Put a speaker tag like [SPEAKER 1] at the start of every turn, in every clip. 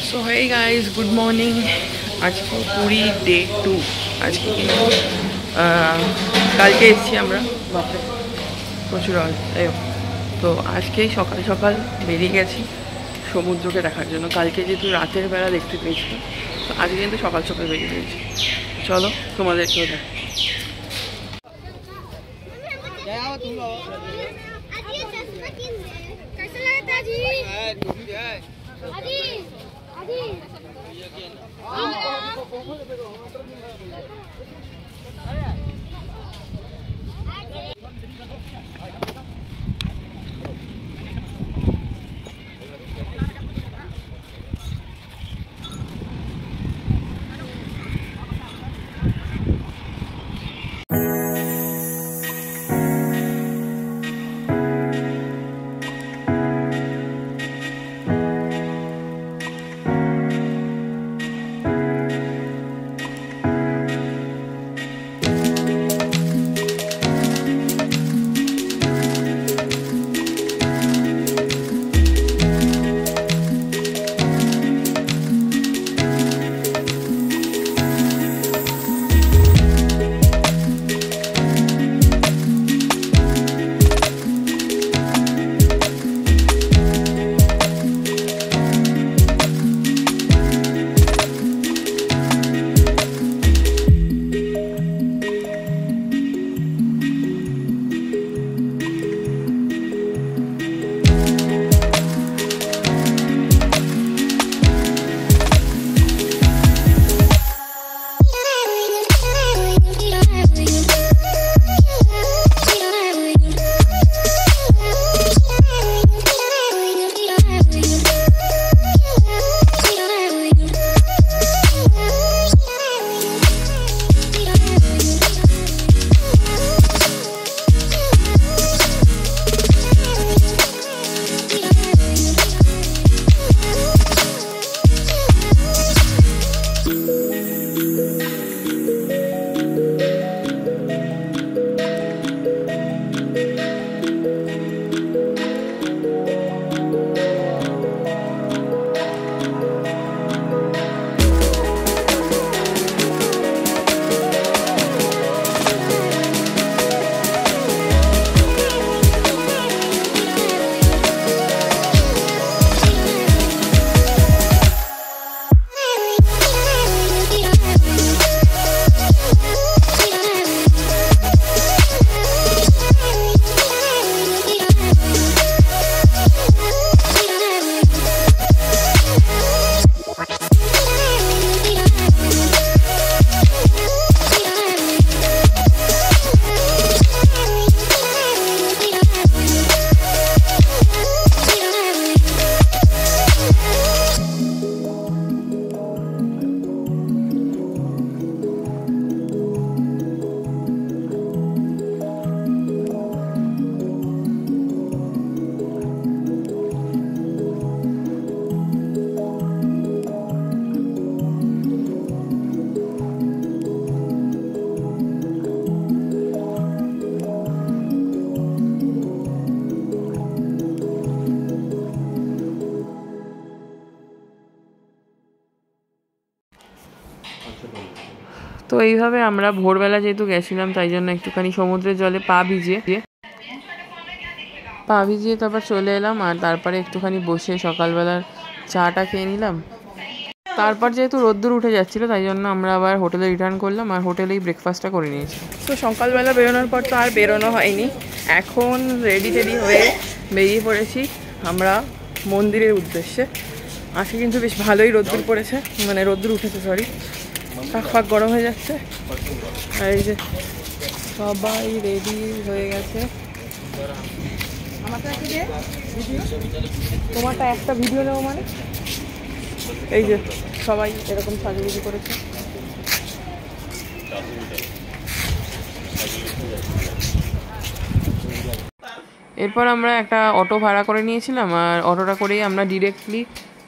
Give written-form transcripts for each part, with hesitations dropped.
[SPEAKER 1] So hey guys, good morning. আজকে Puri day 2। আজকে কিন্তু কালকে এসেছি আমরা, বাপরে প্রচুর তাই। তো আজকেই সকাল সকাল বেরিয়ে গেছি সমুদ্রকে দেখার জন্য। কালকে যেহেতু রাতের বেলা দেখতে পেয়েছিলাম, তো আজকে কিন্তু সকাল সকাল বেরিয়ে গেছি। চলো তোমাদেরকেও দেখ। তো এইভাবে আমরা ভোরবেলা যেহেতু গেছিলাম, তাই জন্য একটুখানি সমুদ্রের জলে পা ভিজিয়ে তারপর চলে এলাম। আর তারপরে একটুখানি বসে সকালবেলার চাটা খেয়ে নিলাম। তারপর যেহেতু রোদ্দুর উঠে যাচ্ছিলো, তাই জন্য আমরা আবার হোটেলে রিটার্ন করলাম আর হোটেলেই ব্রেকফাস্টটা করে নিয়েছি। তো সকালবেলা বেরোনোর পর তো আর বেরোনো হয়নি। এখন রেডি হয়ে বেরিয়ে পড়েছি আমরা মন্দিরের উদ্দেশ্যে। আজকে কিন্তু বেশ ভালোই রোদ্দুর পড়েছে, মানে রোদ্দুর উঠেছে, সরি, ফাঁক গরম হয়ে যাচ্ছে। আর এই যে সবাই রেডি হয়ে গেছে। তোমারটা একটা ভিডিও নেবো মানে, এই যে সবাই এরকম সাজুগুজু করেছে। এরপর আমরা একটা অটো ভাড়া করে নিয়েছিলাম, আর অটোটা করেই আমরা ডিরেক্টলি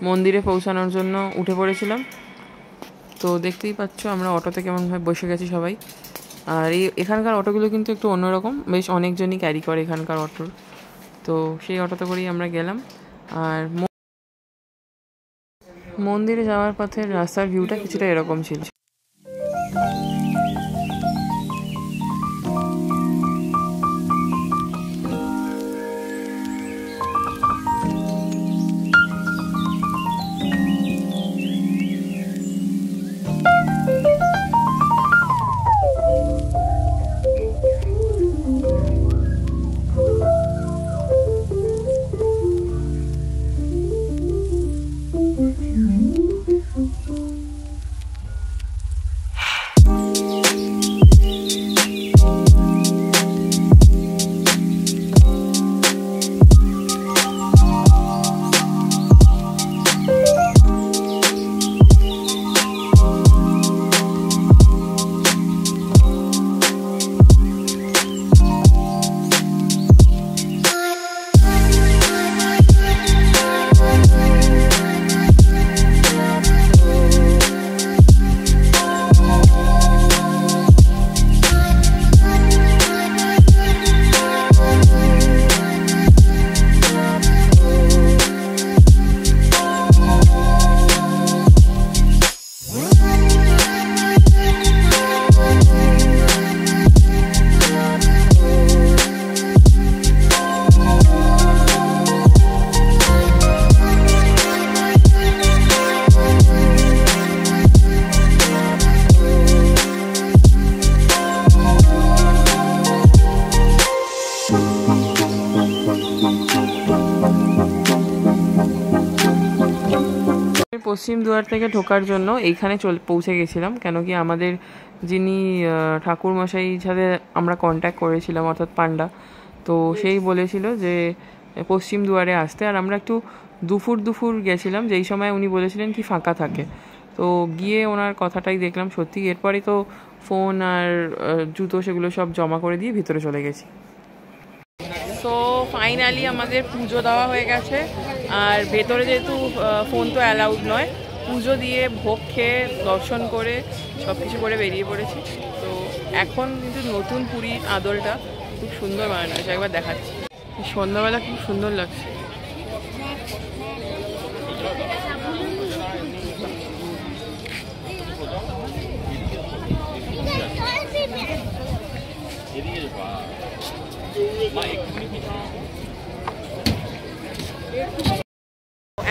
[SPEAKER 1] মন্দিরে পৌঁছানোর জন্য উঠে পড়েছিলাম। তো দেখতেই পাচ্ছ আমরা অটোতে কেমনভাবে বসে গেছি সবাই। আর এখানকার অটোগুলো কিন্তু একটু অন্যরকম, বেশ অনেকজনই ক্যারি করে এখানকার অটোর। তো সেই অটোতে করেই আমরা গেলাম। আর মন্দিরে যাওয়ার পথের রাস্তার ভিউটা কিছুটা এরকম ছিল। পশ্চিম দুয়ার থেকে ঢোকার জন্য এইখানে পৌঁছে গেছিলাম, কেন কি আমাদের যিনি ঠাকুরমশাই সাথে আমরা কন্ট্যাক্ট করেছিলাম অর্থাৎ পান্ডা, তো সেই বলেছিল যে পশ্চিম দুয়ারে আসতে। আর আমরা একটু দুপুর গেছিলাম, যেই সময় উনি বলেছিলেন কি ফাঁকা থাকে। তো গিয়ে ওনার কথাটাই দেখলাম সত্যি। এরপরে তো ফোন আর জুতো সেগুলো সব জমা করে দিয়ে ভিতরে চলে গেছি। সো ফাইনালি আমাদের পুজো দেওয়া হয়ে গেছে। আর ভেতরে যেহেতু ফোন তো অ্যালাউড নয়, পুজো দিয়ে ভোগ খেয়ে দর্শন করে সব কিছু করে বেরিয়ে পড়েছি। তো এখন কিন্তু নতুন পুরীর আদলটা খুব সুন্দর বানানো হয়েছে, একবার দেখাচ্ছি। সন্ধ্যাবেলা খুব সুন্দর লাগছে।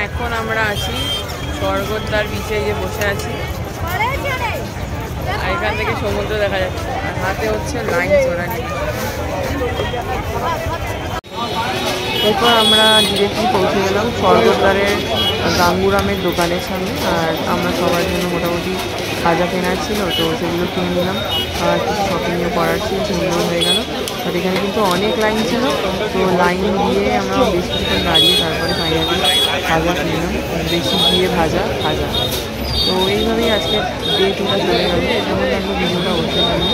[SPEAKER 1] এখন আমরা আছি স্বর্গদ্বার বিচে, যে বসে আছি, আর এখান থেকে সমুদ্র দেখা যাচ্ছে, আর হাতে হচ্ছে লাইন চড়ানি। এরপর আমরা ডিরেক্টলি পৌঁছে গেলাম স্বর্গদ্বারের গাঙ্গুরামের দোকানের সামনে। আর আমরা সবার জন্য মোটামুটি খাজা কেনার ছিল, তো সেগুলো কিনে নিলাম। আর কিছু শপিংও করার ছিল, সেগুলো হয়ে গেল। বাট এখানে কিন্তু অনেক লাইন ছিল, তো লাইন দিয়ে আমরা বেশ কিছুক্ষণ দাঁড়িয়ে তারপরে ফাইনালি খাজা কিনলাম, বেশি দিয়ে ভাজা খাজা। তো এইভাবেই আজকে ডে 2টা চলে গেল। এর জন্য ভিডিওটা অবশ্যই জানবো।